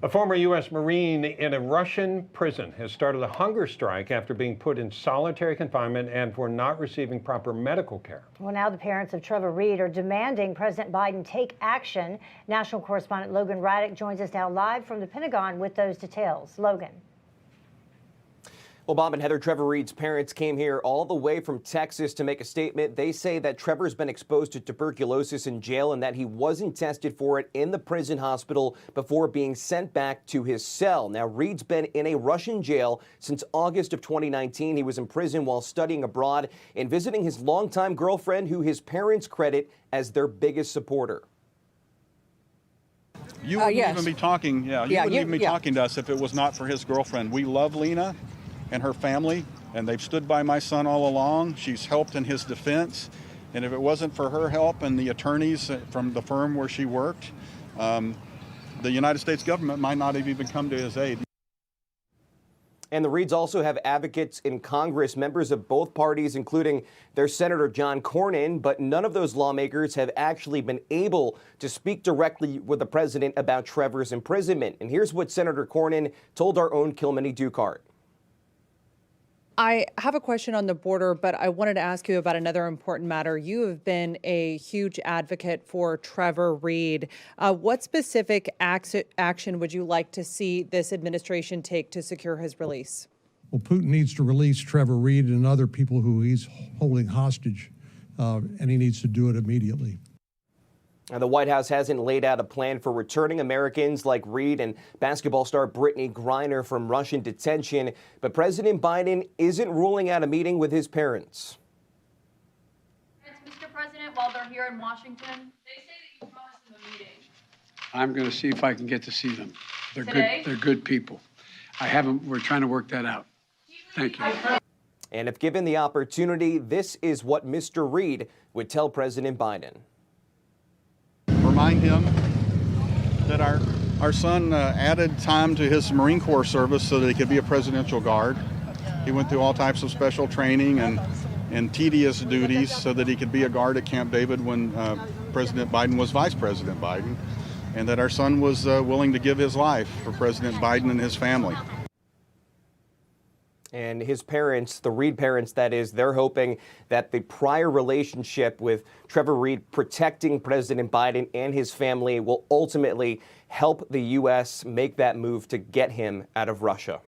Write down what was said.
A former U.S. Marine in a Russian prison has started a hunger strike after being put in solitary confinement and for not receiving proper medical care. Well, now the parents of Trevor Reed are demanding President Biden take action. National Correspondent Logan Ratick joins us now live from the Pentagon with those details. Logan. Well, Bob and Heather, Trevor Reed's parents came here all the way from Texas to make a statement. They say that Trevor's been exposed to tuberculosis in jail and that he wasn't tested for it in the prison hospital before being sent back to his cell. Now, Reed's been in a Russian jail since August of 2019. He was in prison while studying abroad and visiting his longtime girlfriend, who his parents credit as their biggest supporter. You wouldn't even be talking, you wouldn't even be talking to us if it was not for his girlfriend. We love Lena and her family, and they've stood by my son all along. She's helped in his defense, and if it wasn't for her help and the attorneys from the firm where she worked, the United States government might not have even come to his aid. And the Reeds also have advocates in Congress, members of both parties, including their Senator John Cornyn, but none of those lawmakers have actually been able to speak directly with the president about Trevor's imprisonment. And here's what Senator Cornyn told our own Kilmeny Dukart. I have a question on the border, but I wanted to ask you about another important matter. You have been a huge advocate for Trevor Reed. What specific action would you like to see this administration take to secure his release? Well, Putin needs to release Trevor Reed and other people who he's holding hostage, and he needs to do it immediately. Now, the White House hasn't laid out a plan for returning Americans like Reed and basketball star Brittany Griner from Russian detention, but President Biden isn't ruling out a meeting with his parents. Mr. President, while they're here in Washington, they say that you promised them a meeting. I'm going to see if I can get to see them. They're Today? good. They're good people. I haven't. We're trying to work that out. Thank you. And if given the opportunity, this is what Mr. Reed would tell President Biden. Remind him that our son added time to his Marine Corps service so that he could be a presidential guard. He went through all types of special training and tedious duties so that he could be a guard at Camp David when President Biden was Vice President Biden, and that our son was willing to give his life for President Biden and his family. And his parents, the Reed parents, that is, they're hoping that the prior relationship with Trevor Reed protecting President Biden and his family will ultimately help the U.S. make that move to get him out of Russia.